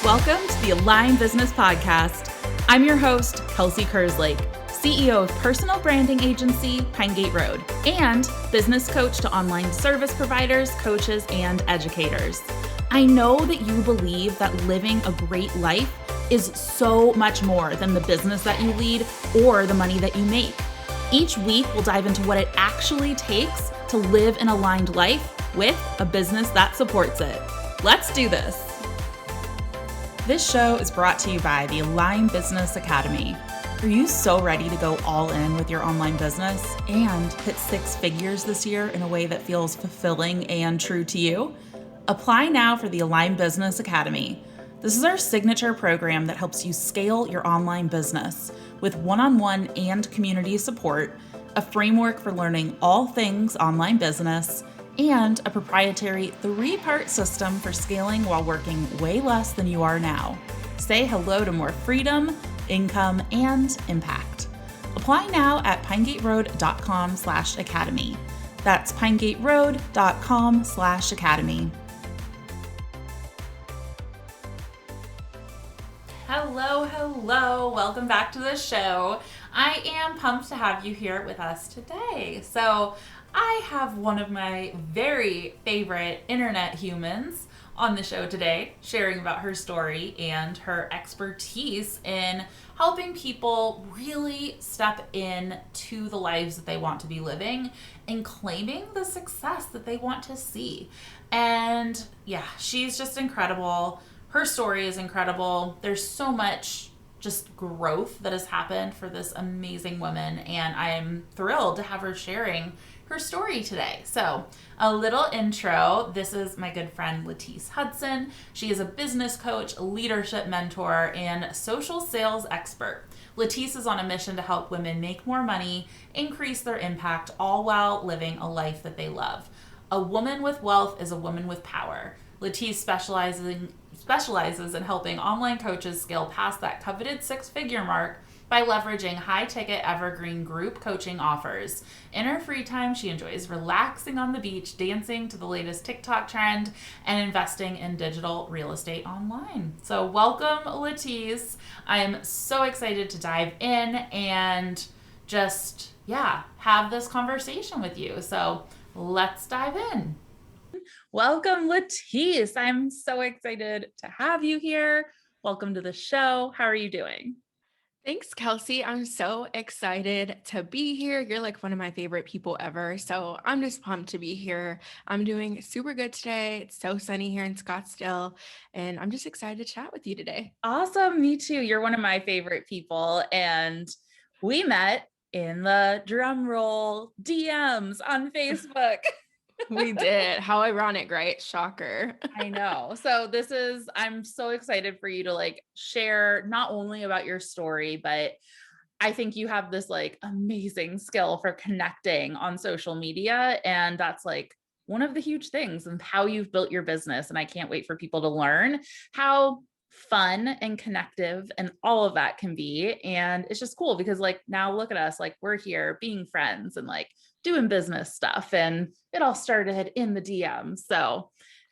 Welcome to the Align Business Podcast. I'm your host, Kelsey Kerslake, CEO of personal branding agency, Pinegate Road, and business coach to online service providers, coaches, and educators. I know that you believe that living a great life is so much more than the business that you lead or the money that you make. Each week, we'll dive into what it actually takes to live an aligned life with a business that supports it. Let's do this. This show is brought to you by the Align Business Academy. Are you so ready to go all in with your online business and hit six figures this year in a way that feels fulfilling and true to you? Apply now for the Align Business Academy. This is our signature program that helps you scale your online business with one-on-one and community support, a framework for learning all things online business, and a proprietary 3-part system for scaling while working way less than you are now. Say hello to more freedom, income, and impact. Apply now at pinegateroad.com/academy. That's pinegateroad.com/academy. Hello. Welcome back to the show. I am pumped to have you here with us today. So I have one of my very favorite internet humans on the show today, sharing about her story and her expertise in helping people really step into the lives that they want to be living and claiming the success that they want to see. And yeah, she's just incredible. Her story is incredible. There's so much just growth that has happened for this amazing woman, and I'm thrilled to have her sharing her story today. So a little intro. This is my good friend Latice Hudson. She is a business coach, leadership mentor, and social sales expert. Latice is on a mission to help women make more money, increase their impact, all while living a life that they love. A woman with wealth is a woman with power. Latice specializes in helping online coaches scale past that coveted 6-figure mark by leveraging high-ticket evergreen group coaching offers. In her free time, she enjoys relaxing on the beach, dancing to the latest TikTok trend, and investing in digital real estate online. So welcome, Latice. I am so excited to dive in and just, have this conversation with you. So let's dive in. Welcome, Latice. I'm so excited to have you here. Welcome to the show. How are you doing? Thanks, Kelsey. I'm so excited to be here. You're like one of my favorite people ever. So I'm just pumped to be here. I'm doing super good today. It's so sunny here in Scottsdale, and I'm just excited to chat with you today. Awesome. Me too. You're one of my favorite people. And we met in the drum roll DMs on Facebook. We did. How ironic, right? Shocker. I know. So I'm so excited for you to share not only about your story, but I think you have this amazing skill for connecting on social media. And that's one of the huge things and how you've built your business. And I can't wait for people to learn how fun and connective and all of that can be. And it's just cool because now look at us, we're here being friends and doing business stuff, and it all started in the DMs. So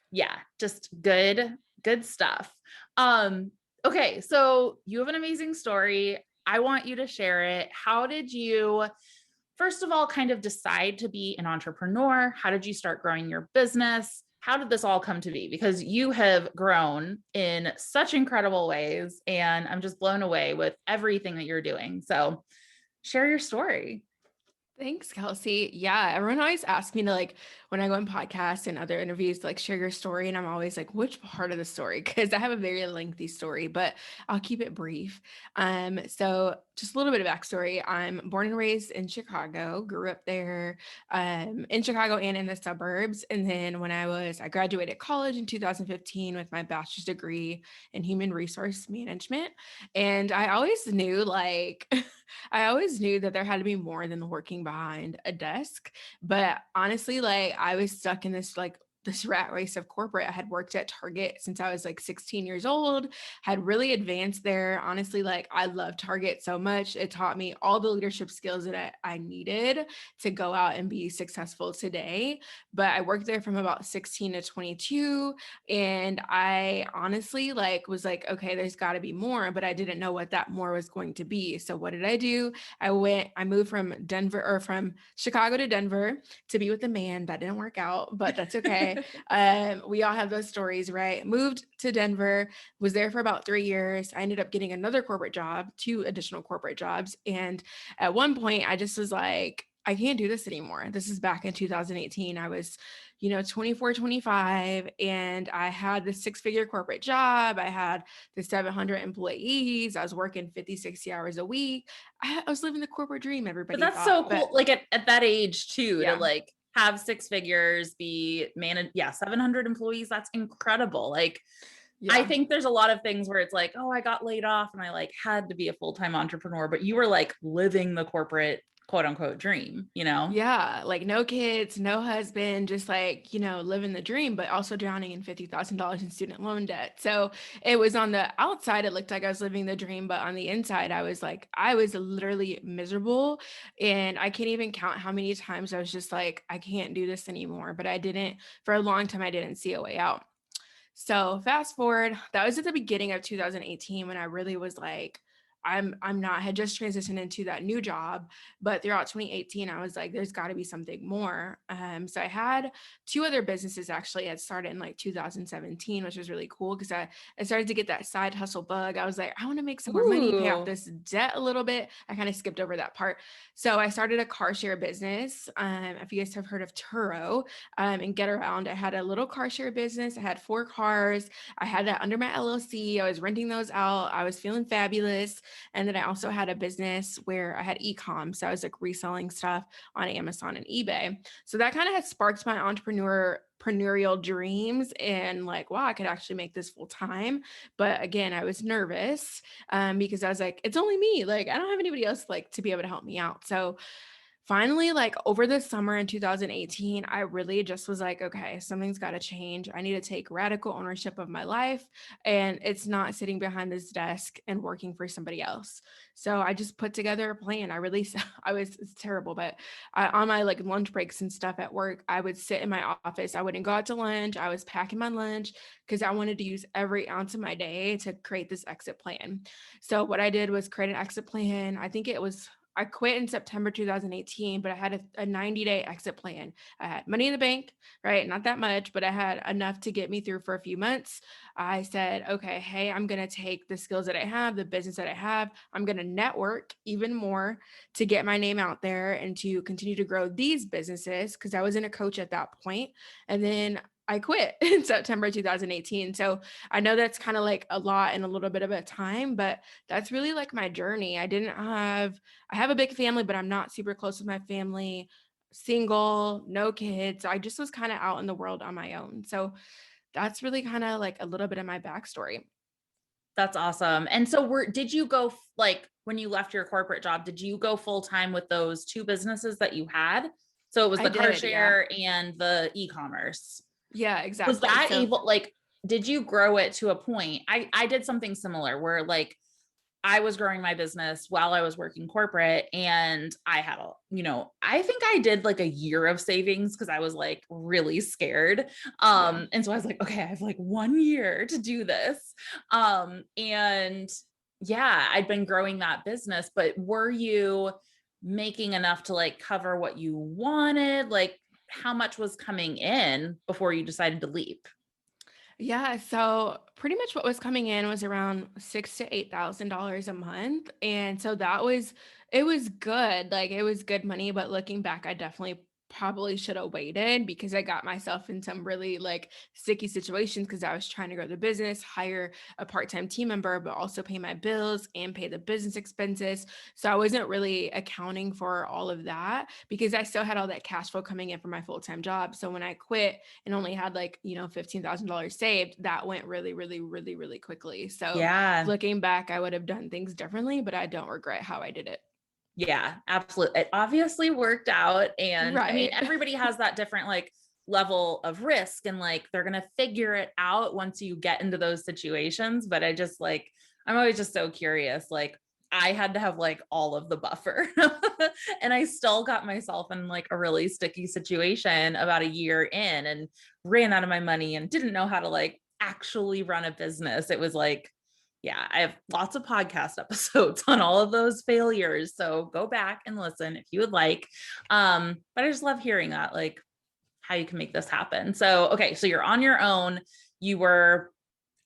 yeah, just good stuff. Okay. So you have an amazing story. I want you to share it. How did you, first of all, kind of decide to be an entrepreneur? How did you start growing your business? How did this all come to be? Because you have grown in such incredible ways, and I'm just blown away with everything that you're doing. So share your story. Thanks, Kelsey. Yeah, everyone always asks me to when I go on podcasts and other interviews, share your story. And I'm always like, which part of the story? Because I have a very lengthy story, but I'll keep it brief. So just a little bit of backstory. I'm born and raised in Chicago, grew up there in Chicago and in the suburbs. And then when I graduated college in 2015 with my bachelor's degree in human resource management. And I always knew I always knew that there had to be more than working behind a desk. But honestly, I was stuck in this this rat race of corporate. I had worked at Target since I was like 16 years old, had really advanced there. Honestly, like I love Target so much. It taught me all the leadership skills that I needed to go out and be successful today. But I worked there from about 16 to 22. And I honestly like was like, okay, there's got to be more, but I didn't know what that more was going to be. So what did I do? I moved from from Chicago to Denver to be with a man. That didn't work out, but that's okay. We all have those stories, right? Moved to Denver, was there for about 3 years. I ended up getting another corporate job, 2 additional corporate jobs. And at one point I just was like, I can't do this anymore. This is back in 2018. I was, 24, 25, and I had this 6-figure corporate job. I had the 700 employees. I was working 50, 60 hours a week. I was living the corporate dream, But everybody that's thought. so cool. Like at that age too, to Yeah. like have 6 figures, be managed. Yeah. 700 employees. That's incredible. Like, Yeah. I think there's a lot of things where it's like, oh, I got laid off and I like had to be a full-time entrepreneur, but you were like living the corporate quote unquote dream, you know? Yeah, like no kids, no husband, just like, living the dream, but also drowning in $50,000 in student loan debt. So it was on the outside, it looked like I was living the dream, but on the inside, I was literally miserable. And I can't even count how many times I was just like, I can't do this anymore. But for a long time, I didn't see a way out. So fast forward, that was at the beginning of 2018 when I really was like, I'm not, had just transitioned into that new job, but throughout 2018, I was like, there's got to be something more. So I had 2 other businesses actually had started in like 2017, which was really cool because I started to get that side hustle bug. I was like, I want to make some more money, pay off Ooh. this debt a little bit. I kind of skipped over that part. So I started a car share business. If you guys have heard of Turo, and Get Around, I had a little car share business. I had 4 cars. I had that under my LLC. I was renting those out. I was feeling fabulous. And then I also had a business where I had e-com. So I was like reselling stuff on Amazon and eBay. So that kind of had sparked my entrepreneurial dreams and like, wow, I could actually make this full time. But again, I was nervous because I was like, it's only me. Like, I don't have anybody else like to be able to help me out. So finally, like over the summer in 2018, I really just was like, okay, something's got to change. I need to take radical ownership of my life. And it's not sitting behind this desk and working for somebody else. So I just put together a plan. It's terrible, but on my like lunch breaks and stuff at work, I would sit in my office. I wouldn't go out to lunch. I was packing my lunch because I wanted to use every ounce of my day to create this exit plan. So what I did was create an exit plan. I quit in September 2018, but I had a 90-day exit plan. I had money in the bank, right? Not that much, but I had enough to get me through for a few months. I said, okay, hey, I'm going to take the skills that I have, the business that I have. I'm going to network even more to get my name out there and to continue to grow these businesses because I wasn't a coach at that point. And then I quit in September 2018. So I know that's kind of like a lot in a little bit of a time, but that's really like my journey. I have a big family, but I'm not super close with my family, single, no kids. I just was kind of out in the world on my own. So that's really kind of like a little bit of my backstory. That's awesome. And so did you go like when you left your corporate job, did you go full time with those 2 businesses that you had? So it was I the car did, yeah. share and the e-commerce. Yeah, Was exactly. that So able, like, did you grow it to a point? I did something similar where like I was growing my business while I was working corporate and I had I think I did like a year of savings because I was like really scared. yeah. And so I was like, okay, I have like 1 year to do this. And yeah, I'd been growing that business, but were you making enough to like cover what you wanted? Like how much was coming in before you decided to leap? Yeah, so pretty much what was coming in was around $6,000 to $8,000 a month. And so it was good. Like it was good money, but looking back, I definitely probably should have waited because I got myself in some really like sticky situations because I was trying to grow the business, hire a part-time team member, but also pay my bills and pay the business expenses. So I wasn't really accounting for all of that because I still had all that cash flow coming in from my full-time job. So when I quit, and only had like, $15,000 saved, that went really, really, really, really quickly. So Yeah. looking back, I would have done things differently, but I don't regret how I did it. Yeah, absolutely. It obviously worked out. And I mean, Right. everybody has that different like level of risk, and like they're going to figure it out once you get into those situations. But I'm always just so curious. Like I had to have like all of the buffer and I still got myself in like a really sticky situation about a year in, and ran out of my money and didn't know how to like actually run a business. It was like, yeah, I have lots of podcast episodes on all of those failures. So go back and listen if you would like. But I just love hearing that, like how you can make this happen. So, okay. So you're on your own.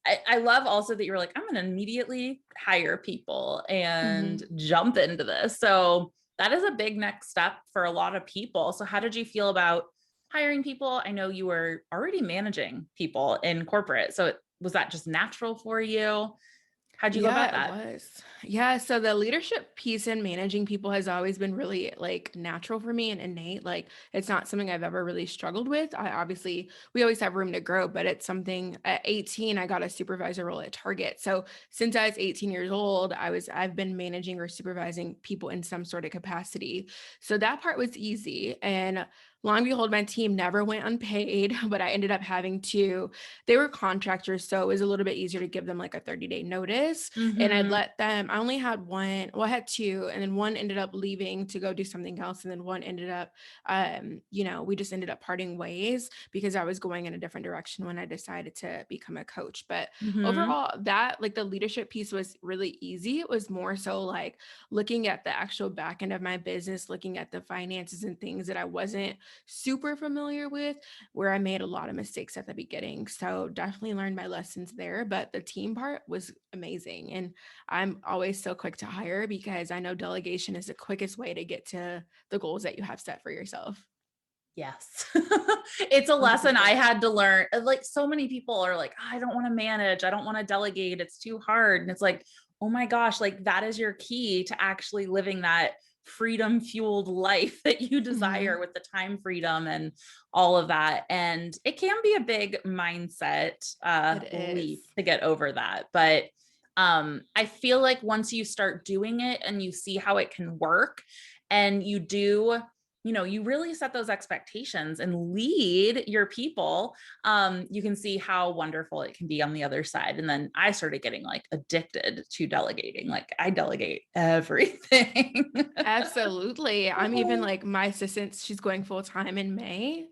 I love also that you were like, I'm going to immediately hire people and jump into this. So that is a big next step for a lot of people. So how did you feel about hiring people? I know you were already managing people in corporate. So was that just natural for you? How'd you go about Yeah, it that? was. Yeah, so the leadership piece in managing people has always been really like natural for me and innate. Like it's not something I've ever really struggled with. We always have room to grow, but it's something at 18, I got a supervisor role at Target. So since I was 18 years old, I've been managing or supervising people in some sort of capacity. So that part was easy. And long and behold, my team never went unpaid, but I ended up they were contractors. So it was a little bit easier to give them like a 30-day notice. And I'd let them, I only had one, well, I had two, and then one ended up leaving to go do something else. And then one ended up, we just ended up parting ways because I was going in a different direction when I decided to become a coach. But overall, that like the leadership piece was really easy. It was more so like looking at the actual back end of my business, looking at the finances and things that I wasn't super familiar with, where I made a lot of mistakes at the beginning. So definitely learned my lessons there, but the team part was amazing. And I'm always so quick to hire because I know delegation is the quickest way to get to the goals that you have set for yourself. Yes. It's a lesson I 100%. had to learn. Like so many people are like, "Oh, I don't want to manage. I don't want to delegate. It's too hard." And it's like, oh my gosh, like that is your key to actually living that freedom fueled life that you desire, with the time freedom and all of that. And it can be a big mindset It leap is. to get over that. But I feel like once you start doing it and you see how it can work, and you really set those expectations and lead your people, you can see how wonderful it can be on the other side. And then I started getting like addicted to delegating. Like I delegate everything. Absolutely. I'm even like my assistant, she's going full time in May,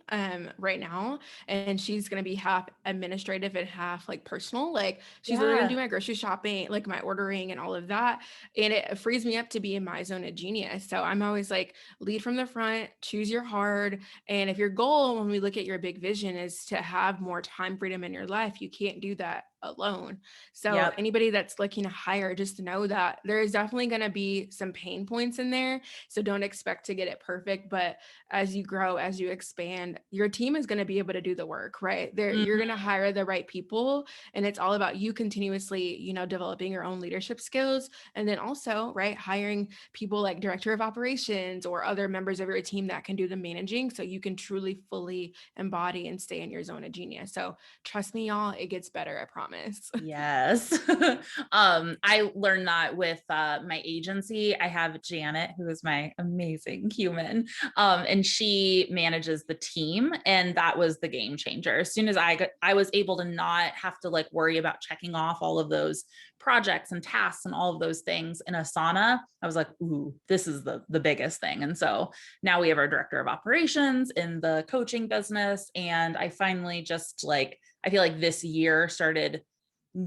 right now, and she's gonna be half administrative and half like personal. Like she's literally gonna do Yeah. my grocery shopping, like my ordering and all of that. And it frees me up to be in my zone of genius. So I'm always like lead from the front, choose your hard. And if your goal, when we look at your big vision, is to have more time freedom in your life, you can't do that alone. So Yep. anybody that's looking to hire, just know that there is definitely going to be some pain points in there. So don't expect to get it perfect, but as you grow, as you expand, your team is going to be able to do the work, right? You're going to Mhm. hire the right people, and it's all about you continuously, developing your own leadership skills, and then also, right, hiring people like director of operations or other members of your team that can do the managing so you can truly fully embody and stay in your zone of genius. So trust me, y'all, it gets better, I promise. Yes. I learned that with my agency. I have Janet, who is my amazing human, and she manages the team, and that was the game changer. As soon as I was able to not have to like worry about checking off all of those projects and tasks and all of those things in Asana. I was like, ooh, this is the biggest thing. And so now we have our director of operations in the coaching business, and I finally just like I feel like this year started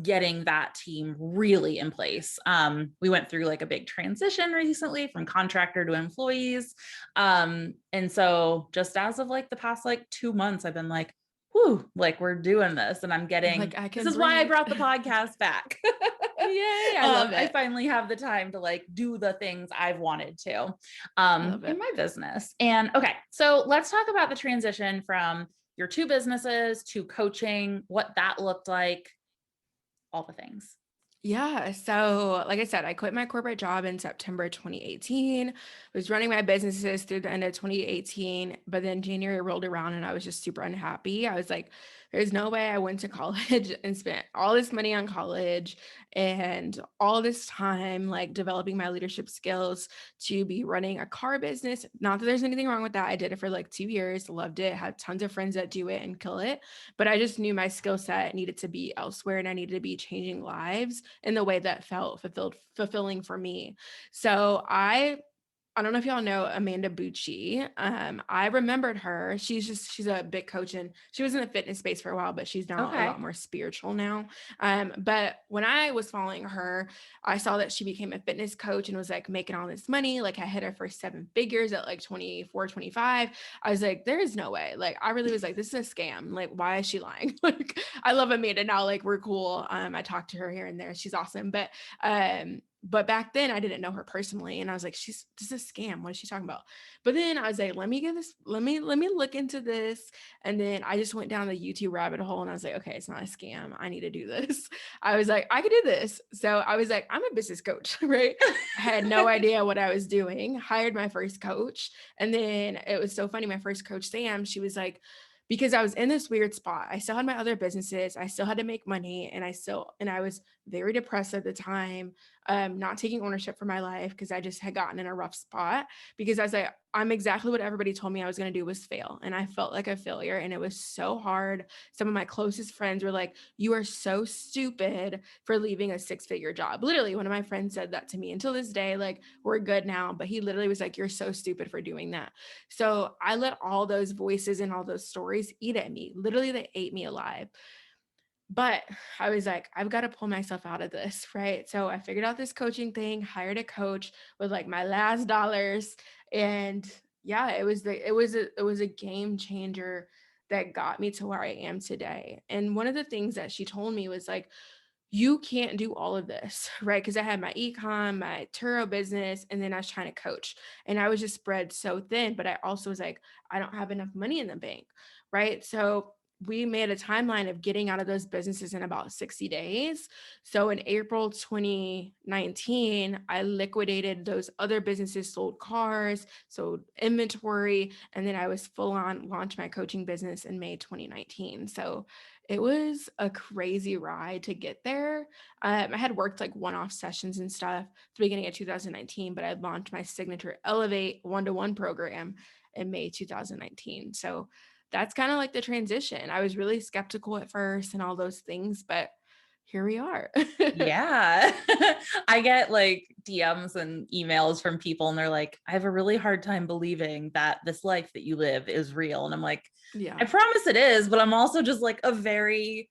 getting that team really in place. We went through like a big transition recently from contractor to employees. And so just as of like the past like 2 months, I've been like, whew, like we're doing this, and You're like, I this can is why I breathe. brought the podcast back. Yay, I love I it. finally have the time to like do the things I've wanted to I love in it. my business. And okay, so let's talk about the transition from your two businesses to coaching, what that looked like, all the things. Yeah. So, like I said, I quit my corporate job in September 2018. Was running my businesses through the end of 2018, but then January rolled around and I was just super unhappy. I was like, there's no way I went to college and spent all this money on college and all this time like developing my leadership skills to be running a car business. Not that there's anything wrong with that. I did it for like 2 years, loved it, had tons of friends that do it and kill it. But I just knew my skill set needed to be elsewhere and I needed to be changing lives in the way that felt fulfilling for me. So I don't know if y'all know Amanda Bucci. I remembered her. She's a big coach and she was in the fitness space for a while, but she's now a Okay. lot more spiritual now. But when I was following her, I saw that she became a fitness coach and was like making all this money. Like I hit her first 7 figures at like 24, 25. I was like, there is no way. Like I really was like, this is a scam. Like, why is she lying? Like I love Amanda now. Like we're cool. I talk to her here and there. She's awesome. But back then I didn't know her personally. And I was like, this is a scam. What is she talking about? But then I was like, let me look into this. And then I just went down the YouTube rabbit hole and I was like, okay, it's not a scam. I need to do this. I was like, I could do this. So I was like, I'm a business coach, right? I had no idea what I was doing, hired my first coach. And then it was so funny. My first coach, Sam, she was like, because I was in this weird spot. I still had my other businesses. I still had to make money and I was very depressed at the time, not taking ownership for my life because I just had gotten in a rough spot because I was like, I'm exactly what everybody told me I was going to do was fail. And I felt like a failure and it was so hard. Some of my closest friends were like, you are so stupid for leaving a 6-figure job. Literally, one of my friends said that to me until this day, like, we're good now. But he literally was like, you're so stupid for doing that. So I let all those voices and all those stories eat at me. Literally, they ate me alive. But I was like, I've got to pull myself out of this, right? So I figured out this coaching thing, hired a coach with like my last dollars, and yeah, it was a game changer that got me to where I am today. And one of the things that she told me was like, you can't do all of this, right? Because I had my econ, my Turo business, and then I was trying to coach. And I was just spread so thin, but I also was like, I don't have enough money in the bank, right? So we made a timeline of getting out of those businesses in about 60 days. So in April 2019, I liquidated those other businesses, sold cars, sold inventory, and then I was full on launched my coaching business in May 2019. So it was a crazy ride to get there. I had worked like one-off sessions and stuff at the beginning of 2019, but I launched my signature Elevate one-to-one program in May 2019. So that's kind of like the transition. I was really skeptical at first and all those things, but here we are. Yeah. I get like DMs and emails from people and they're like, I have a really hard time believing that this life that you live is real. And I'm like, I Yeah. promise it is, but I'm also just like a very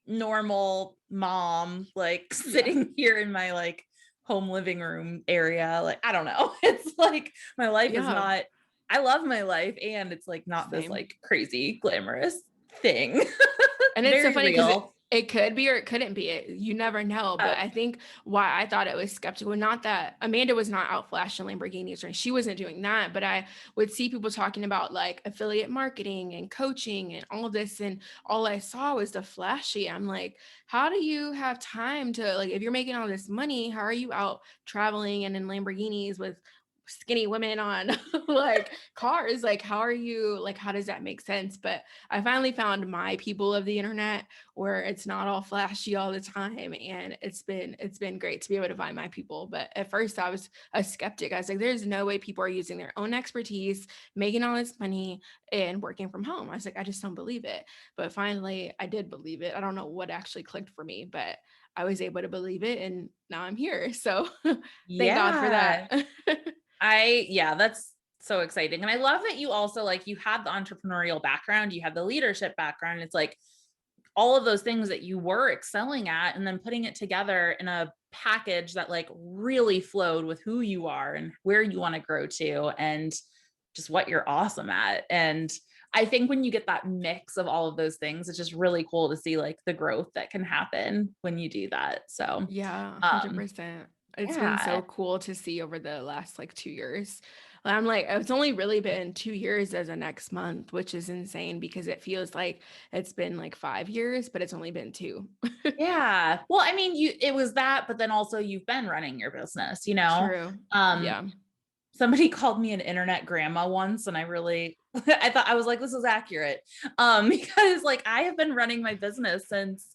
normal mom, like Yeah. sitting here in my like home living room area. Like, I don't know. It's like my life is Yeah. not, I love my life and it's like not this Same. like crazy glamorous thing. And it's so Very funny because real. it could be or it couldn't be. You never know. But Uh, I think why I thought it was skeptical, not that Amanda was not out flashing Lamborghinis or she wasn't doing that, but I would see people talking about like affiliate marketing and coaching and all of this. And all I saw was the flashy. I'm like, how do you have time to like, if you're making all this money, how are you out traveling and in Lamborghinis with skinny women on like cars? Like, how are you, like, how does that make sense? But I finally found my people of the internet where it's not all flashy all the time. And it's been great to be able to find my people. But at first I was a skeptic. I was like, there's no way people are using their own expertise, making all this money and working from home. I was like, I just don't believe it. But finally I did believe it. I don't know what actually clicked for me, but I was able to believe it and now I'm here. So thank God for yeah. that. Yeah, that's so exciting. And I love that you also like you had the entrepreneurial background, you had the leadership background. It's like all of those things that you were excelling at and then putting it together in a package that like really flowed with who you are and where you want to grow to and just what you're awesome at. And I think when you get that mix of all of those things, it's just really cool to see like the growth that can happen when you do that. So, Yeah, um, 100%. It's been yeah. so cool to see over the last like 2 years. I'm like, it's only really been 2 years as of next month, which is insane because it feels like it's been like 5 years, but it's only been two. Yeah. Well, I mean, it was that, but then also you've been running your business, you know? True. Um, Yeah. Somebody called me an internet grandma once, and I really, I thought, I was like, this is accurate. Because like I have been running my business since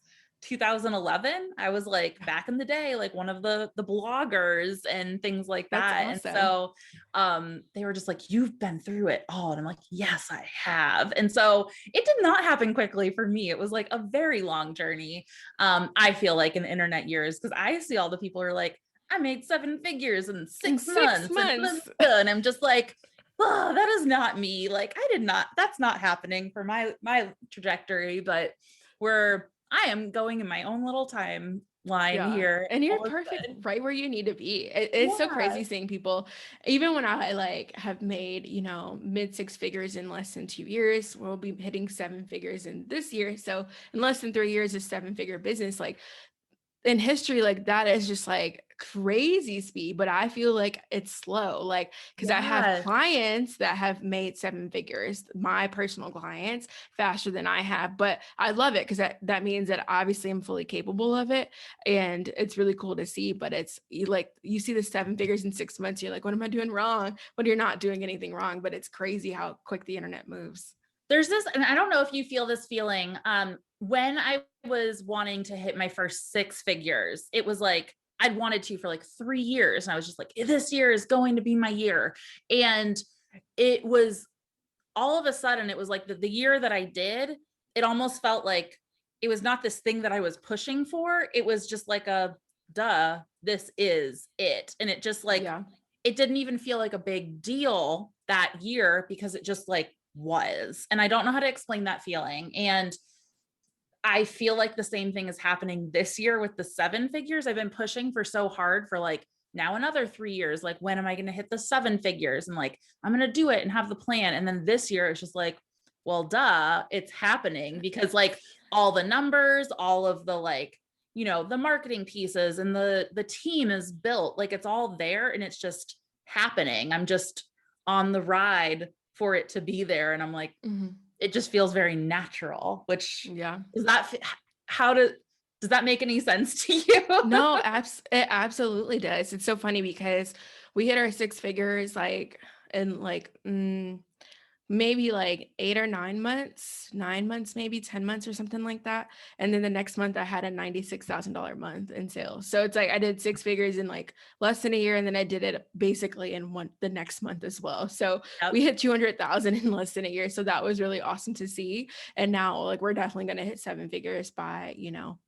2011. I was like back in the day, like one of the bloggers and things like That's that. And awesome. so they were just like, you've been through it all. And I'm like, yes, I have. And so it did not happen quickly for me. It was like a very long journey. I feel like in internet years, because I see all the people who are like, I made 7 figures in In 6 months and blah, blah, months. blah. And I'm just like, oh, that is not me. Like I did not, that's not happening for my trajectory, but I am going in my own little timeline Yeah. here. And you're All is perfect good. right where you need to be. It's so Yeah. crazy seeing people, even when I like have made, mid six figures in less than 2 years, we'll be hitting 7 figures in this year. So in less than 3 years, a 7 figure business. Like in history, like that is just like crazy speed, but I feel like it's slow, like because I have Yeah. clients that have made 7 figures, my personal clients, faster than I have. But I love it because that means that obviously I'm fully capable of it, and it's really cool to see. But it's like you see the 7 figures in 6 months, you're like, what am I doing wrong? But you're not doing anything wrong. But it's crazy how quick the internet moves. There's this, and I don't know if you feel this feeling. When I was wanting to hit my first 6 figures, it was like I'd wanted to for like 3 years. And I was just like, this year is going to be my year. And it was all of a sudden, it was like the year that I did, it almost felt like it was not this thing that I was pushing for. It was just like duh, this is it. And it just like, Yeah. it didn't even feel like a big deal that year because it just like was. And I don't know how to explain that feeling. And I feel like the same thing is happening this year with the 7 figures. I've been pushing for so hard for like now another 3 years. Like, when am I going to hit the 7 figures? And like, I'm going to do it and have the plan. And then this year it's just like, well, duh, it's happening because like all the numbers, all of the like, the marketing pieces and the team is built, like it's all there and it's just happening. I'm just on the ride for it to be there. And I'm like, Mhm. it just feels very natural, which Yeah. does that, how does that make any sense to you? No, it absolutely does. It's so funny because we hit our 6 figures like in like maybe like 8 or 9 months, 9 months, maybe 10 months or something like that. And then the next month I had a $96,000 month in sales. So it's like I did 6 figures in like less than a year. And then I did it basically in the next month as well. So we Yep. hit 200,000 in less than a year. So that was really awesome to see. And now like we're definitely going to hit 7 figures by,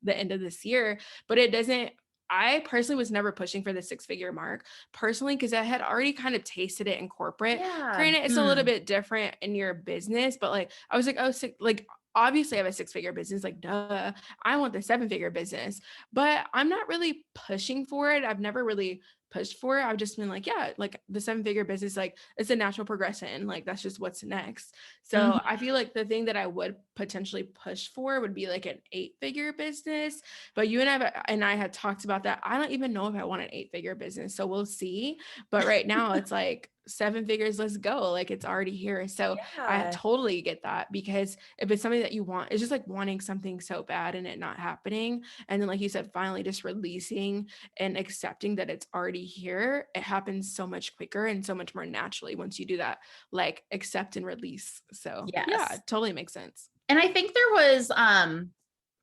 the end of this year. But it doesn't, I personally was never pushing for the 6 figure mark personally because I had already kind of tasted it in corporate. Yeah. Granted, it's a little bit different in your business, but like I was like, oh, like obviously I have a 6 figure business, like duh, I want the 7 figure business, but I'm not really pushing for it. I've never really pushed for it. I've just been like, yeah, like the 7 figure business, like it's a natural progression. Like that's just what's next. So I feel like the thing that I would potentially push for would be like an 8 figure business. But you and I had talked about that. I don't even know if I want an 8 figure business. So we'll see. But right now it's like 7 figures, let's go. Like it's already here. So I Yeah. totally get that because if it's something that you want, it's just like wanting something so bad and it not happening. And then, like you said, finally just releasing and accepting that it's already here. It happens so much quicker and so much more naturally once you do that, like accept and release. So yeah, Yes. it totally makes sense. And I think there was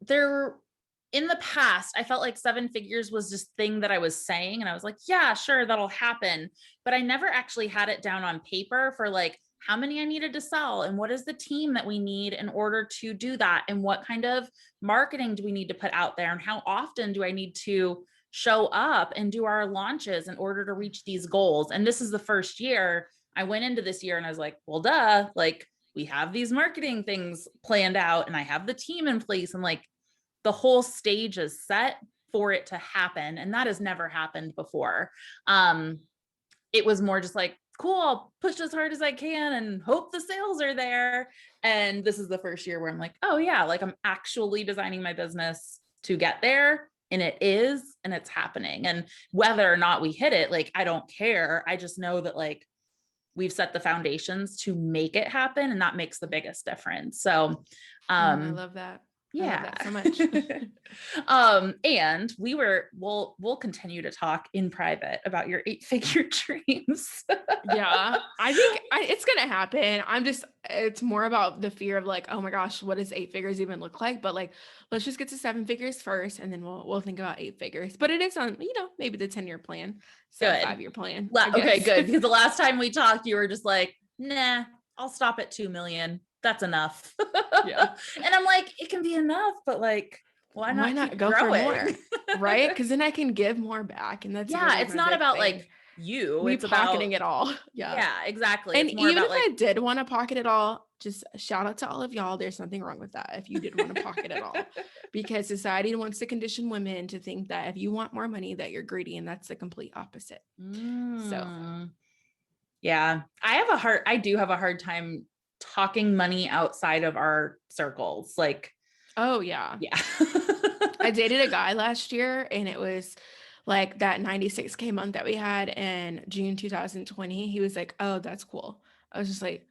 there in the past, I felt like 7 figures was this thing that I was saying and I was like, yeah, sure, that'll happen, but I never actually had it down on paper for like how many I needed to sell and what is the team that we need in order to do that and what kind of marketing do we need to put out there and how often do I need to show up and do our launches in order to reach these goals. And this is the first year I went into this year and I was like, well, duh, like we have these marketing things planned out and I have the team in place and like the whole stage is set for it to happen. And that has never happened before. It was more just like, cool, I'll push as hard as I can and hope the sales are there. And this is the first year where I'm like, oh yeah, like I'm actually designing my business to get there. And it is, and it's happening. And whether or not we hit it, like, I don't care. I just know that like we've set the foundations to make it happen. And that makes the biggest difference. So, I love that. yeah. I love that so much. And we'll continue to talk in private about your 8-figure dreams. Yeah, I think it's going to happen. It's more about the fear of like, oh my gosh, what does 8 figures even look like? But like, let's just get to 7 figures first, and then we'll think about 8 figures. But it is on, maybe the 10-year plan. So Good. 5-year plan. Okay, good. Because the last time we talked, you were just like, nah, I'll stop at 2 million. That's enough. Yeah. And I'm like, it can be enough, but like, why not keep go growing? for more? Right? Because then I can give more back. And that's really it's my not big about thing. like you. Me It's pocketing about it all. Yeah, exactly. And it's more even about if like I did want to pocket it all, just shout out to all of y'all. There's nothing wrong with that if you did want to pocket it all, because society wants to condition women to think that if you want more money, that you're greedy, and that's the complete opposite. So yeah, I do have a hard time talking money outside of our circles. Like, oh yeah. I dated a guy last year, and it was like that 96K month that we had in June 2020. He was like, oh, that's cool. I was just like,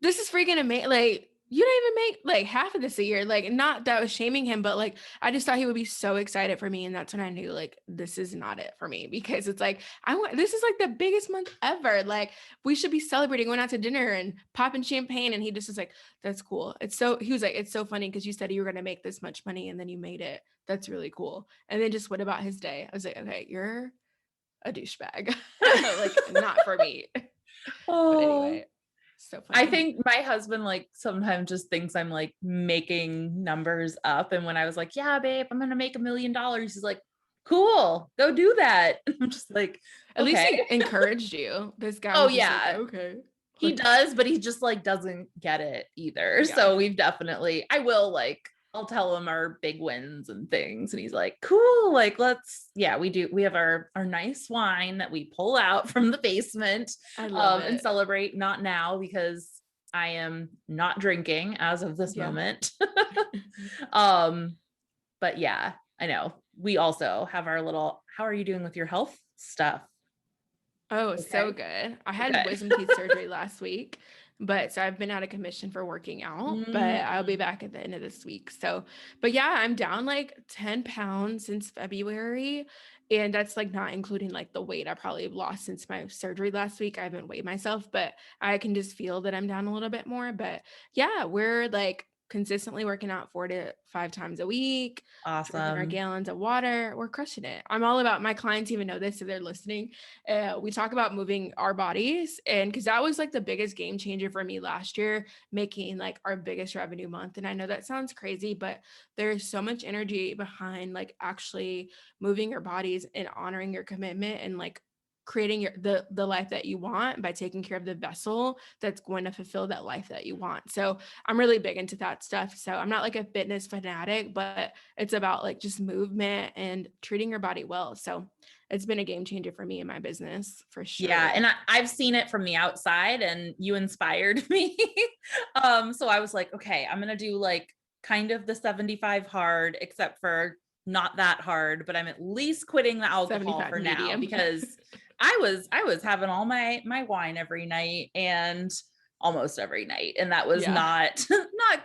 this is freaking amazing. Like, you don't even make like half of this a year. Like, not that I was shaming him, but like, I just thought he would be so excited for me. And that's when I knew like, this is not it for me, because it's like, this is like the biggest month ever. Like, we should be celebrating, going out to dinner and popping champagne. And he just was like, that's cool. He was like, it's so funny because you said you were going to make this much money and then you made it. That's really cool. And then just what about his day? I was like, okay, you're a douchebag. Like, not for me. But anyway. So funny. I think my husband like sometimes just thinks I'm like making numbers up. And when I was like, yeah, babe, I'm going to make $1 million. He's like, cool, go do that. And I'm just like, at least he encouraged you. This guy. Oh was yeah. like, okay. He does, but he just like doesn't get it either. Yeah. So I'll tell him our big wins and things. And he's like, cool. Like, we have our nice wine that we pull out from the basement and celebrate. Not now, because I am not drinking as of this moment. But yeah, I know. We also have our little, how are you doing with your health stuff? Oh, okay. So good. I had wisdom teeth surgery last week, so I've been out of commission for working out, but I'll be back at the end of this week. So, but yeah, I'm down like 10 pounds since February. And that's like not including like the weight I probably have lost since my surgery last week. I haven't weighed myself, but I can just feel that I'm down a little bit more. But yeah, we're like consistently working out 4 to 5 times a week. Awesome. Drinking our gallons of water. We're crushing it. I'm all about, my clients even know this, so they're listening. We talk about moving our bodies, and because that was like the biggest game changer for me last year, making like our biggest revenue month. And I know that sounds crazy, but there's so much energy behind like actually moving your bodies and honoring your commitment and like creating the life that you want by taking care of the vessel that's going to fulfill that life that you want. So I'm really big into that stuff. So I'm not like a fitness fanatic, but it's about like just movement and treating your body well. So it's been a game changer for me in my business for sure. Yeah. And I've seen it from the outside, and you inspired me. So I was like, okay, I'm going to do like kind of the 75 hard, except for not that hard, but I'm at least quitting the alcohol for medium now, because I was having all my wine every night and almost every night. And that was not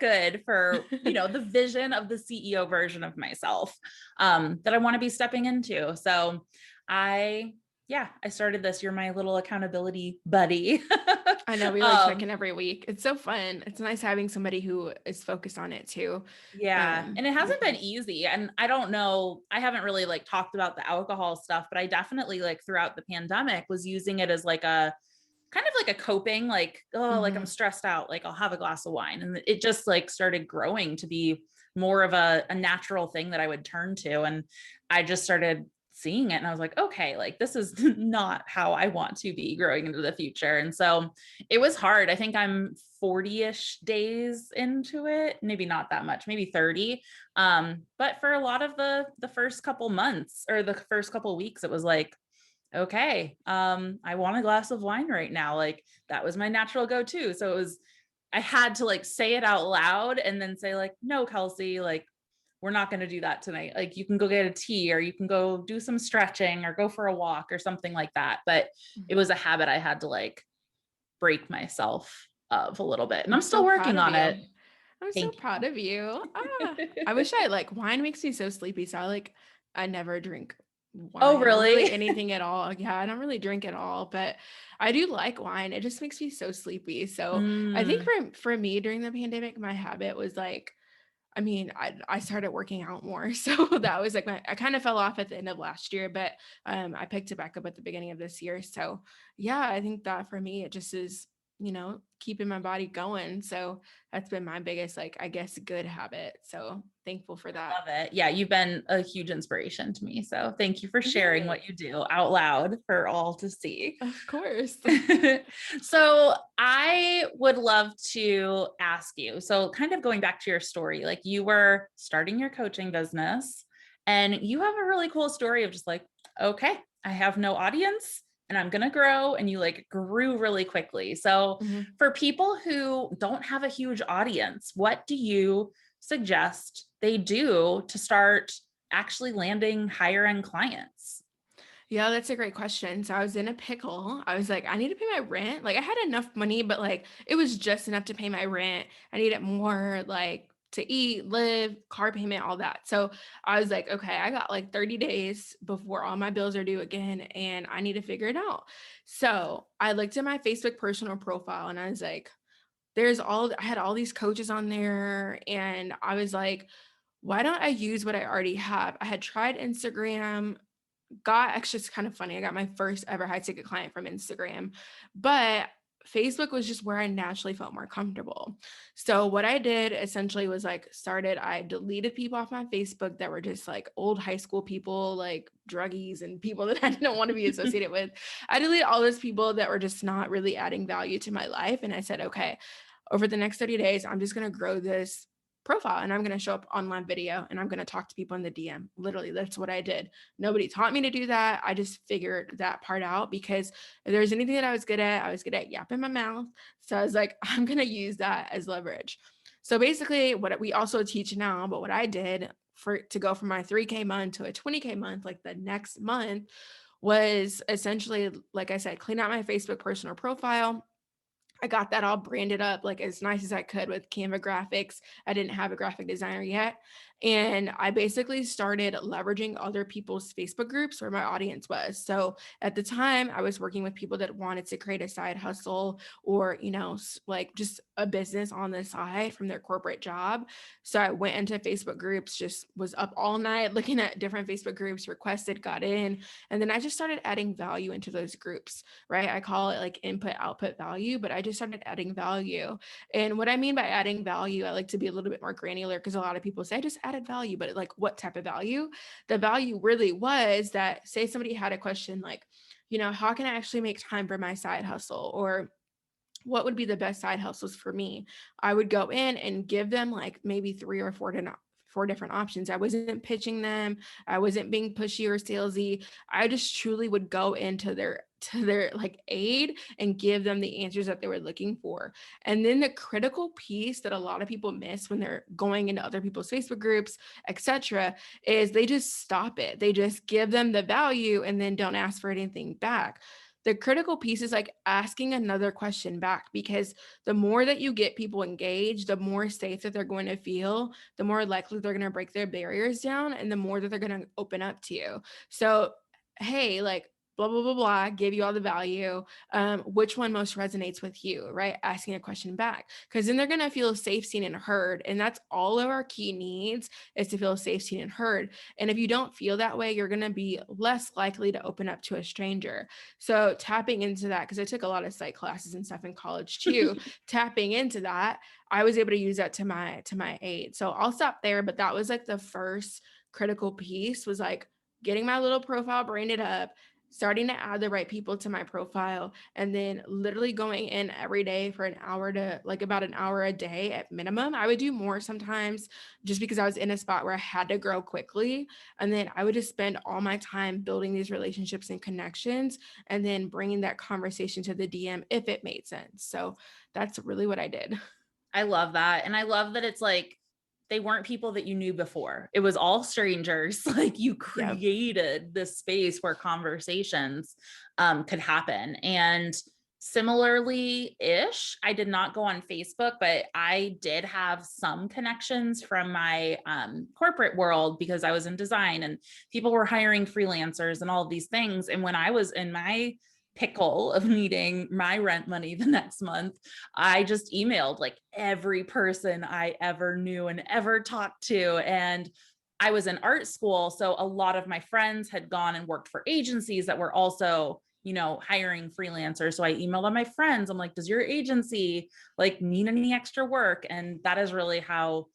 good for, the vision of the CEO version of myself that I want to be stepping into. So I started this. You're my little accountability buddy. I know, we like check in every week. It's so fun. It's nice having somebody who is focused on it too. Yeah. And it hasn't been easy. And I don't know, I haven't really like talked about the alcohol stuff, but I definitely like throughout the pandemic was using it as like a kind of like a coping, like, like I'm stressed out, like I'll have a glass of wine. And it just like started growing to be more of a natural thing that I would turn to. And I just started seeing it, and I was like, okay, like this is not how I want to be growing into the future. And so it was hard. I think I'm 40-ish days into it, maybe not that much, maybe 30. But for a lot of the first couple months or the first couple weeks, it was like, okay, I want a glass of wine right now. Like that was my natural go-to. So I had to like say it out loud and then say like, no, Kelsey, like we're not going to do that tonight. Like you can go get a tea, or you can go do some stretching or go for a walk or something like that. But it was a habit I had to like break myself of a little bit. And I'm I'm still so proud working of on it. you. I'm so Thank proud of you. you. I wish I like wine makes me so sleepy. So I never drink Oh, wine or really really? anything at all. Yeah, I don't really drink at all, but I do like wine. It just makes me so sleepy. So I think Mm, for me during the pandemic, my habit was like, I mean, I started working out more. So that was like I kind of fell off at the end of last year, but I picked it back up at the beginning of this year. So yeah, I think that for me, it just is, keeping my body going. So that's been my biggest, like, I guess, good habit. So thankful for that. love it. Yeah, you've been a huge inspiration to me. So thank you for sharing Yay. what you do out loud for all to see. Of course. So I would love to ask you, so kind of going back to your story, like you were starting your coaching business and you have a really cool story of just like, okay, I have no audience and I'm going to grow. And you like grew really quickly. So Mhm. for people who don't have a huge audience, what do you suggest they do to start actually landing higher end clients? Yeah, that's a great question. So I was in a pickle. I was like, I need to pay my rent. Like I had enough money, but like it was just enough to pay my rent. I needed more like to eat, live, car payment, all that. So I was like, okay, I got like 30 days before all my bills are due again and I need to figure it out. So I looked at my Facebook personal profile and I was like, I had all these coaches on there and I was like, why don't I use what I already have? I had tried Instagram, actually it's kind of funny. I got my first ever high ticket client from Instagram, but Facebook was just where I naturally felt more comfortable. So what I did essentially was I deleted people off my Facebook that were just like old high school people, like druggies and people that I didn't want to be associated with. I deleted all those people that were just not really adding value to my life. And I said, okay, over the next 30 days, I'm just going to grow this profile and I'm going to show up on live video and I'm going to talk to people in the DM. Literally, that's what I did. Nobody taught me to do that. I just figured that part out because if there's anything that I was good at yapping my mouth. So I was like, I'm going to use that as leverage. So basically, what we also teach now, but what I did to go from my 3K month to a 20K month, like the next month, was essentially, like I said, clean out my Facebook personal profile. I got that all branded up like as nice as I could with Canva graphics. I didn't have a graphic designer yet. And I basically started leveraging other people's Facebook groups where my audience was. So at the time, I was working with people that wanted to create a side hustle or, like just a business on the side from their corporate job. So I went into Facebook groups, just was up all night looking at different Facebook groups, requested, got in. And then I just started adding value into those groups, right? I call it like input, output, value, but I just started adding value. And what I mean by adding value, I like to be a little bit more granular because a lot of people say, I just added value, but like what type of value? The value really was that, say somebody had a question like, how can I actually make time for my side hustle? Or what would be the best side hustles for me? I would go in and give them like maybe 3 or 4 different options. I wasn't pitching them. I wasn't being pushy or salesy. I just truly would go into their like aid and give them the answers that they were looking for. And then the critical piece that a lot of people miss when they're going into other people's Facebook groups, etc., is they just stop it. They just give them the value and then don't ask for anything back. The critical piece is like asking another question back, because the more that you get people engaged, the more safe that they're going to feel, the more likely they're going to break their barriers down, and the more that they're going to open up to you. So, hey, like, blah, blah, blah, blah, give you all the value. Which one most resonates with you, right? Asking a question back, because then they're going to feel safe, seen, and heard. And that's all of our key needs, is to feel safe, seen, and heard. And if you don't feel that way, you're going to be less likely to open up to a stranger. So tapping into that, because I took a lot of psych classes and stuff in college too, tapping into that, I was able to use that to my aid. So I'll stop there, but that was like the first critical piece, was like getting my little profile branded up, starting to add the right people to my profile, and then literally going in every day for an hour to like about an hour a day at minimum. I would do more sometimes just because I was in a spot where I had to grow quickly. And then I would just spend all my time building these relationships and connections, and then bringing that conversation to the DM if it made sense. So that's really what I did. I love that. And I love that it's like they weren't people that you knew before. It was all strangers. Like you Yep. created this space where conversations could happen. And Similarly ish. I did not go on Facebook, but I did have some connections from my corporate world because I was in design and people were hiring freelancers and all of these things. And when I was in my pickle of needing my rent money the next month, I just emailed like every person I ever knew and ever talked to. And I was in art school. So a lot of my friends had gone and worked for agencies that were also, hiring freelancers. So I emailed on my friends. I'm like, does your agency like need any extra work? And that is really how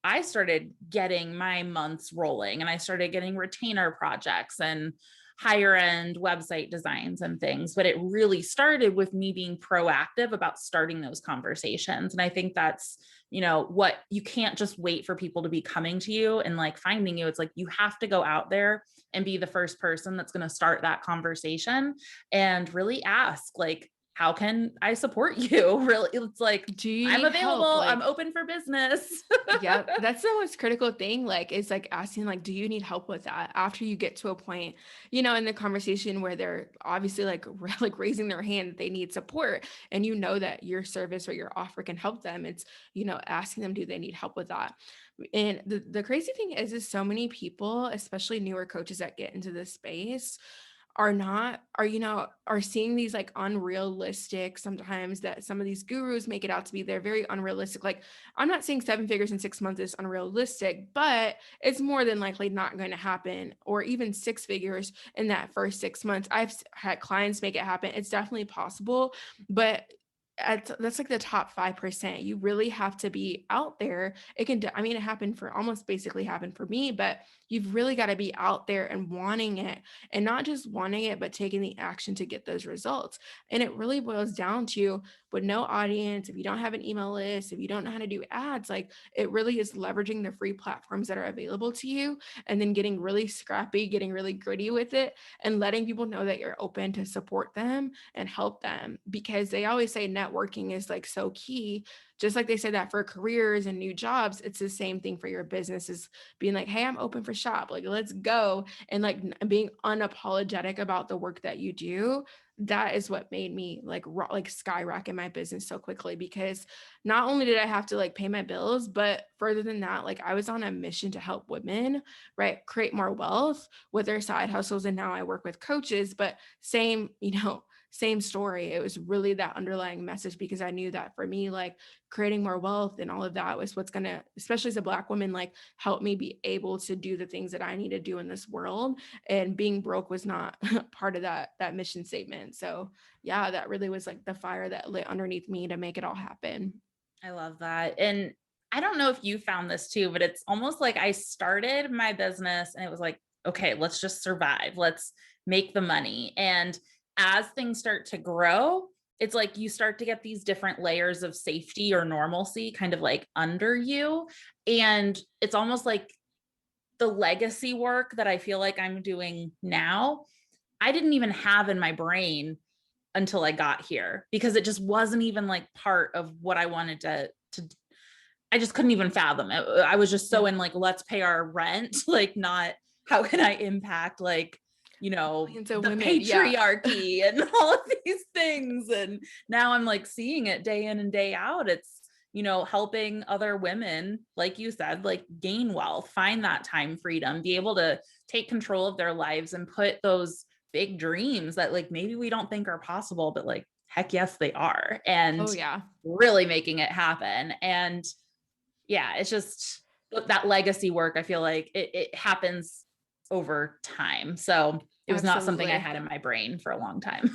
I started getting my months rolling, and I started getting retainer projects and higher end website designs and things. But it really started with me being proactive about starting those conversations. And I think that's, what you can't just wait for people to be coming to you and like finding you. It's like you have to go out there and be the first person that's going to start that conversation and really ask, like, how can I support you? Really, it's like, Do you I'm need available. help? I'm Like, open for business. yeah, that's the most critical thing. Like, is like asking, like, do you need help with that after you get to a point, in the conversation where they're obviously like, like raising their hand that they need support, and that your service or your offer can help them. It's, asking them, do they need help with that? And the crazy thing is so many people, especially newer coaches that get into this space, are not are are seeing these like unrealistic, sometimes that some of these gurus make it out to be. They're very unrealistic. Like, I'm not saying 7 figures in 6 months is unrealistic, but it's more than likely not going to happen, or even 6 figures in that first 6 months. I've had clients make it happen. It's definitely possible, but that's like the top 5%. You really have to be out there. It happened for almost basically happened for me, but you've really got to be out there and wanting it, and not just wanting it, but taking the action to get those results. And it really boils down to, with no audience, if you don't have an email list, if you don't know how to do ads, like, it really is leveraging the free platforms that are available to you, and then getting really scrappy, getting really gritty with it, and letting people know that you're open to support them and help them. Because they always say networking is like so key. Just like they say that for careers and new jobs, it's the same thing for your business, is being like, hey, I'm open for shop, like, let's go. And like being unapologetic about the work that you do. That is what made me like skyrocket my business so quickly, because not only did I have to like pay my bills, but further than that, like, I was on a mission to help women, right, create more wealth with their side hustles. And now I work with coaches, but same story. It was really that underlying message, because I knew that for me, like, creating more wealth and all of that was what's going to, especially as a Black woman, like, help me be able to do the things that I need to do in this world. And being broke was not part of that mission statement. So yeah, that really was like the fire that lit underneath me to make it all happen. I love that. And I don't know if you found this too, but it's almost like I started my business and it was like, okay, let's just survive. Let's make the money. And as things start to grow, it's like you start to get these different layers of safety or normalcy kind of like under you. And it's almost like the legacy work that I feel like I'm doing now, I didn't even have in my brain until I got here, because it just wasn't even like part of what I wanted to I just couldn't even fathom it. I was just so Yeah. in like, let's pay our rent, like, not how can I impact, like, Millions of the women. Yeah. patriarchy and all of these things. And now I'm like seeing it day in and day out. It's, helping other women, like you said, like gain wealth, find that time freedom, be able to take control of their lives and put those big dreams that like maybe we don't think are possible, but like, heck yes, they are. And Oh yeah. really making it happen. And yeah, it's just that legacy work. I feel like it happens over time. So it was not something I Absolutely. had in my brain for a long time.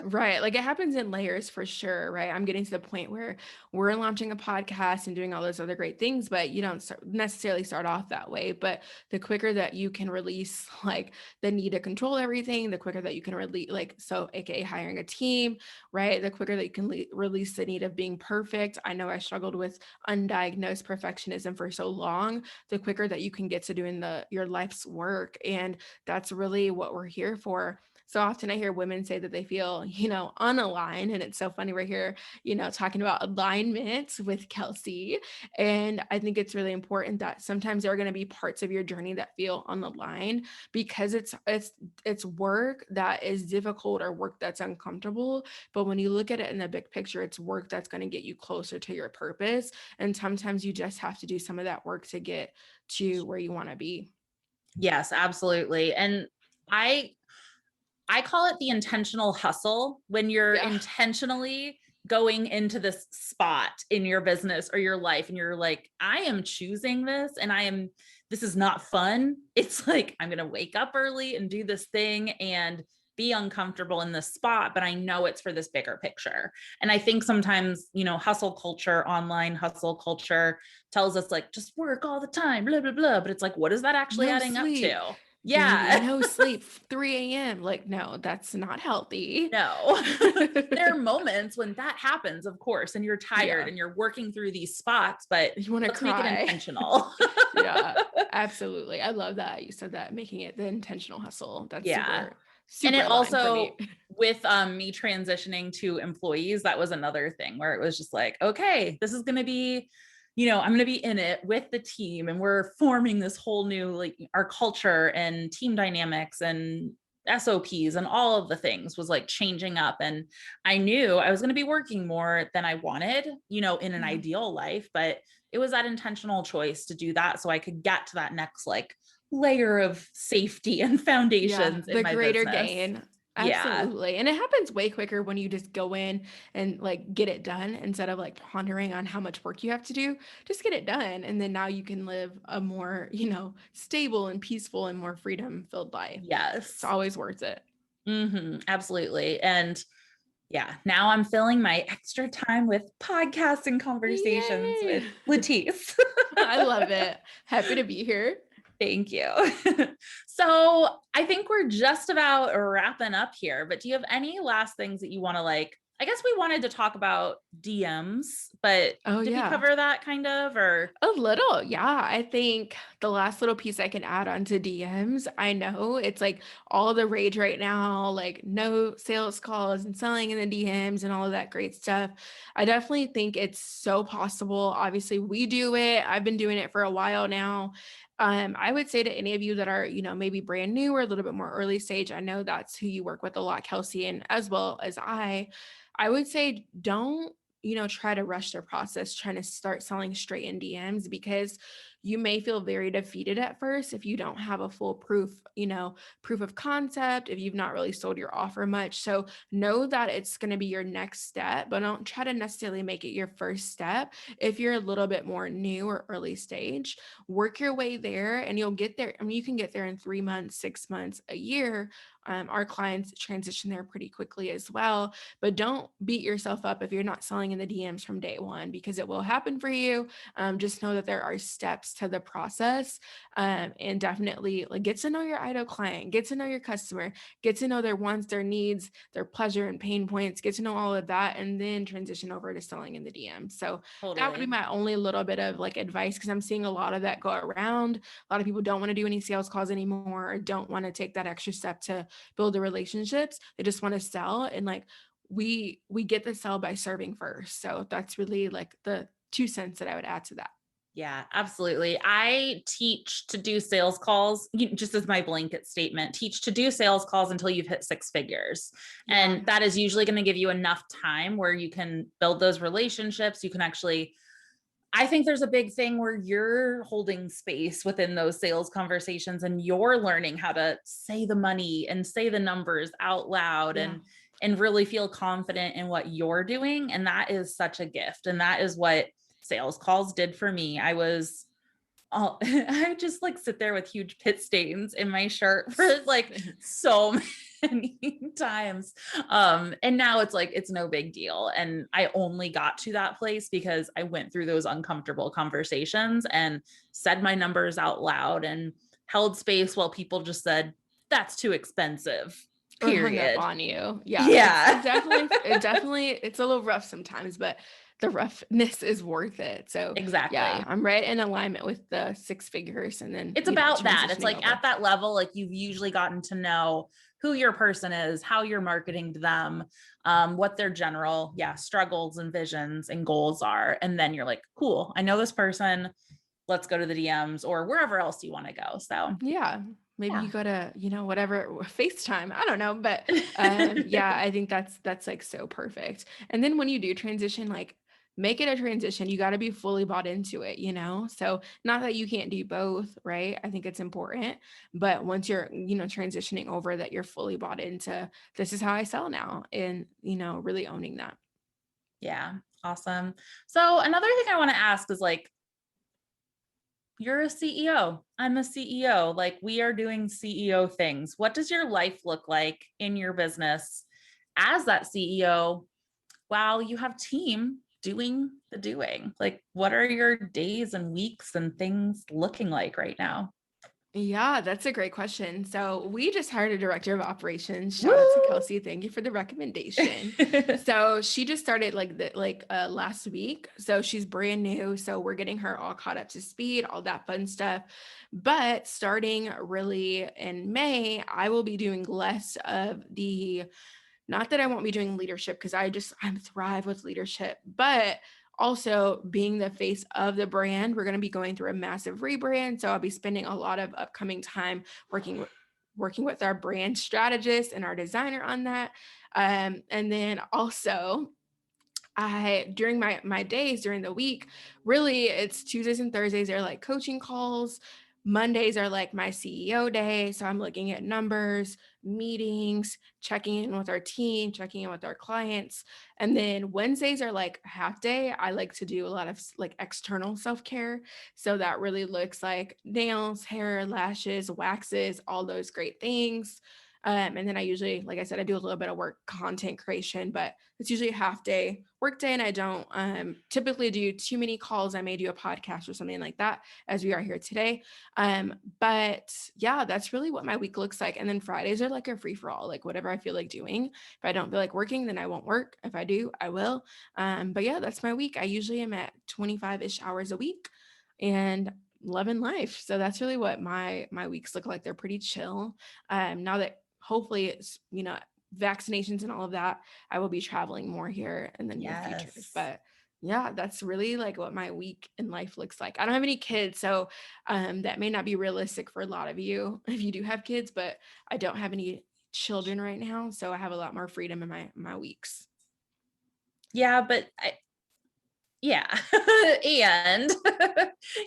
Right. Like, it happens in layers for sure. Right. I'm getting to the point where we're launching a podcast and doing all those other great things, but you don't necessarily start off that way. But the quicker that you can release like the need to control everything, the quicker that you can release, like, so AKA hiring a team, right? The quicker that you can release the need of being perfect. I know I struggled with undiagnosed perfectionism for so long. The quicker that you can get to doing your life's work. And that's really what we're here for. So often I hear women say that they feel, unaligned. And it's so funny we're here, talking about alignment with Kelsey. And I think it's really important that sometimes there are going to be parts of your journey that feel unaligned because it's work that is difficult or work that's uncomfortable. But when you look at it in the big picture, it's work that's going to get you closer to your purpose. And sometimes you just have to do some of that work to get to where you want to be. Yes, absolutely. And I call it the intentional hustle, when you're intentionally going into this spot in your business or your life and you're like, I am choosing this and this is not fun. It's like, I'm going to wake up early and do this thing and be uncomfortable in this spot, but I know it's for this bigger picture. And I think sometimes, hustle culture, online hustle culture tells us like, just work all the time, blah, blah, blah. But it's like, what is that actually adding up to? Yeah. No sleep, 3 a.m. Like, no, that's not healthy. No. There are moments when that happens, of course, and you're tired and you're working through these spots, but you want to cry. Make it intentional. Yeah, absolutely. I love that. You said that, making it the intentional hustle. That's super and it also, me. with me transitioning to employees, that was another thing where it was just like, okay, this is going to be, I'm going to be in it with the team and we're forming this whole new, like, our culture and team dynamics and SOPs and all of the things was like changing up. And I knew I was going to be working more than I wanted, in an ideal life, but it was that intentional choice to do that so I could get to that next like layer of safety and foundations in my greater business. Gain. Absolutely. And it happens way quicker when you just go in and like get it done instead of like pondering on how much work you have to do. Just get it done. And then now you can live a more, stable and peaceful and more freedom filled life. Yes. It's always worth it. Mm-hmm, absolutely. And now I'm filling my extra time with podcasts and conversations with Latisse. I love it. Happy to be here. Thank you. So I think we're just about wrapping up here, but do you have any last things that you want to I guess we wanted to talk about DMs, but did we cover that kind of, or? A little, yeah. I think the last little piece I can add on to DMs, I know it's like all the rage right now, like no sales calls and selling in the DMs and all of that great stuff. I definitely think it's so possible. Obviously, we do it. I've been doing it for a while now. I would say to any of you that are, maybe brand new or a little bit more early stage, I know that's who you work with a lot, Kelsey, and as well as I would say don't, try to rush their process, trying to start selling straight in DMs, because you may feel very defeated at first if you don't have a full proof of concept, if you've not really sold your offer much. So know that it's going to be your next step, but don't try to necessarily make it your first step. If you're a little bit more new or early stage, work your way there and you'll get there. I mean, you can get there in 3 months, 6 months, a year. Our clients transition there pretty quickly as well, but don't beat yourself up if you're not selling in the DMs from day one, because it will happen for you. Just know that there are steps to the process, and definitely get to know your ideal client, get to know your customer, get to know their wants, their needs, their pleasure and pain points, get to know all of that, and then transition over to selling in the DMs. So that would be my only little bit of advice, because I'm seeing a lot of that go around. A lot of people don't want to do any sales calls anymore, or don't want to take that extra step to build the relationships. They just want to sell. And we get the sell by serving first. So that's really the 2 cents that I would add to that. Yeah, absolutely. I teach to do sales calls, just as my blanket statement, teach to do sales calls until you've hit 6 figures. Yeah. And that is usually going to give you enough time where you can build those relationships. You can actually, I think there's a big thing where you're holding space within those sales conversations and you're learning how to say the money and say the numbers out loud and really feel confident in what you're doing. And that is such a gift. And that is what sales calls did for me. I would just sit there with huge pit stains in my shirt for so many times. And now it's no big deal. And I only got to that place because I went through those uncomfortable conversations and said my numbers out loud and held space while people just said, that's too expensive. Period. Or hung up on you. Yeah. It definitely, it's a little rough sometimes, but the roughness is worth it. So yeah, Exactly. I'm right in alignment with the 6 figures, and then, It's about that. It's transitioning like over. at that level, like you've usually gotten to know who your person is, how you're marketing to them, what their general, struggles and visions and goals are. And then you're like, cool, I know this person. Let's go to the DMs or wherever else you want to go. So Yeah. Maybe yeah. you go to, whatever FaceTime. I don't know. But yeah, I think that's like so perfect. And then when you do transition, like make it a transition. You got to be fully bought into it, So not that you can't do both, right? I think it's important. But once you're, transitioning over, that you're fully bought into, this is how I sell now, and really owning that. Yeah. Awesome. So another thing I want to ask is like, you're a CEO. I'm a CEO. Like we are doing CEO things. What does your life look like in your business as that CEO while you have team doing the doing? Like what are your days and weeks and things looking like right now? Yeah, that's a great question. So we just hired a director of operations. Shout out to Woo! Kelsey. Thank you for the recommendation. So she just started last week. So she's brand new. So we're getting her all caught up to speed, all that fun stuff. But starting really in May, I will be doing less of the, not that I won't be doing leadership, because I'm thrive with leadership, but also being the face of the brand. We're going to be going through a massive rebrand. So I'll be spending a lot of upcoming time working with our brand strategist and our designer on that. And then also during my days during the week, really it's Tuesdays and Thursdays are like coaching calls. Mondays are like my CEO day. So I'm looking at numbers, meetings, checking in with our team, checking in with our clients. And then Wednesdays are like half day. I like to do a lot of like external self-care. So that really looks like nails, hair, lashes, waxes, all those great things. And then I usually, like I said, I do a little bit of work content creation, but it's usually a half day work day. And I don't typically do too many calls. I may do a podcast or something like that, as we are here today. But yeah, that's really what my week looks like. And then Fridays are like a free for all, like whatever I feel like doing. If I don't feel like working, then I won't work. If I do, I will. But yeah, that's my week. I usually am at 25-ish hours a week and loving life. So that's really what my weeks look like. They're pretty chill. Now that hopefully it's, vaccinations and all of that, I will be traveling more here in the near future. Yes. But yeah, that's really like what my week in life looks like. I don't have any kids, so that may not be realistic for a lot of you if you do have kids, but I don't have any children right now, so I have a lot more freedom in my weeks. Yeah, but yeah. And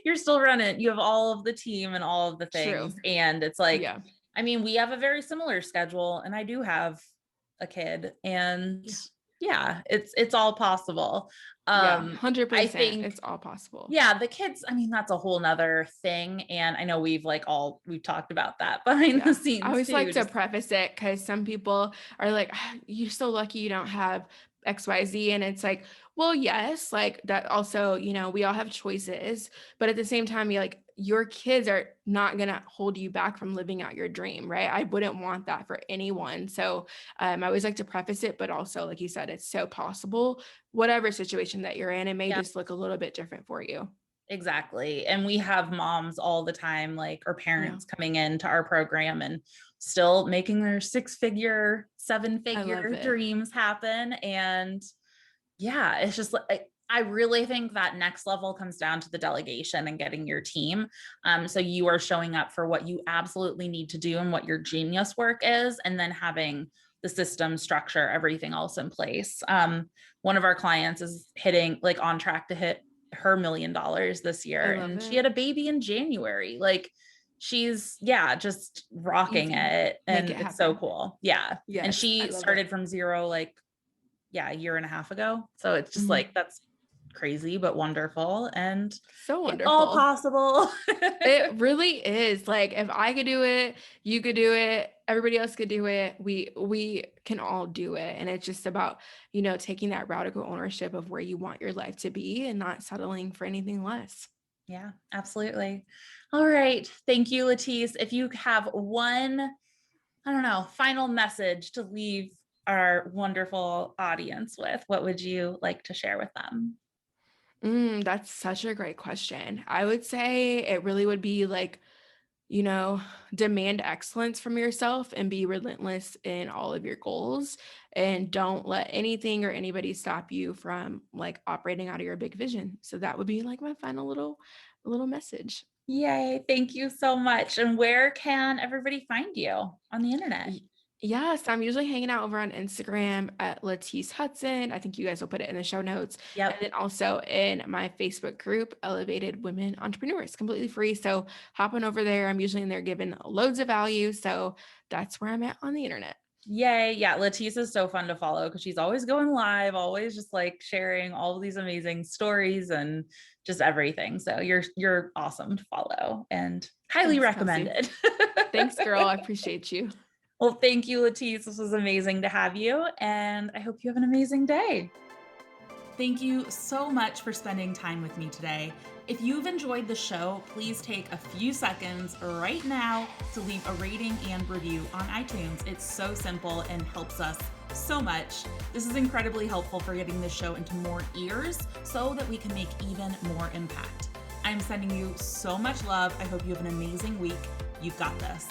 you're still running. You have all of the team and all of the True. things. And it's like, Yeah. I mean, we have a very similar schedule and I do have a kid and Yeah. yeah, it's all possible. Yeah. I 100%. think, It's all possible. yeah, the kids, I mean, that's a whole nother thing. And I know we've talked about that behind the Yeah. I scenes always like too. to Just preface it because some people are like, "Ah, you're so lucky you don't have XYZ." And it's like, well, yes, like that also, we all have choices. But at the same time, you're like, your kids are not going to hold you back from living out your dream, right? I wouldn't want that for anyone. So I always like to preface it, but also, like you said, it's so possible. Whatever situation that you're in, it may yeah. just look a little bit different for you. Exactly. And we have moms all the time, like, or Yeah. parents coming into our program and still making their 6-figure, I love 7-figure it. dreams happen. And yeah, it's just like, I really think that next level comes down to the delegation and getting your team. So you are showing up for what you absolutely need to do and what your genius work is, and then having the system structure, everything else in place. One of our clients is hitting like on track to hit her $1 million this I year, love and she it. had a baby in January. Like she's just rocking Easy. it, Make and it it's so happen. cool. Yeah. And Yes, I she love it. started from zero, like a year and a half ago. So it's just Mhm. like, that's crazy, but wonderful. And So it's all wonderful. possible. It really is. Like if I could do it, you could do it, everybody else could do it. We can all do it. And it's just about, taking that radical ownership of where you want your life to be and not settling for anything less. Yeah, absolutely. All right. Thank you, Latisse. If you have one, I don't know, final message to leave our wonderful audience with? What would you like to share with them? That's such a great question. I would say it really would be like, you know, demand excellence from yourself and be relentless in all of your goals. And don't let anything or anybody stop you from like operating out of your big vision. So that would be like my final little message. Yay. Thank you so much. And where can everybody find you on the internet? Y- Yes, I'm usually hanging out over on Instagram at Latisse Hudson. I think you guys will put it in the show notes. And Yep. then also in my Facebook group, Elevated Women Entrepreneurs, completely free. So hop on over there. I'm usually in there giving loads of value. So that's where I'm at on the internet. Yay. Yeah. Letice is so fun to follow because she's always going live, always just like sharing all of these amazing stories and just everything. So you're awesome to follow and highly Thanks, Kelsey. recommended. Thanks, girl. I appreciate you. Well, thank you, Letice. This was amazing to have you, and I hope you have an amazing day. Thank you so much for spending time with me today. If you've enjoyed the show, please take a few seconds right now to leave a rating and review on iTunes. It's so simple and helps us so much. This is incredibly helpful for getting this show into more ears so that we can make even more impact. I'm sending you so much love. I hope you have an amazing week. You've got this.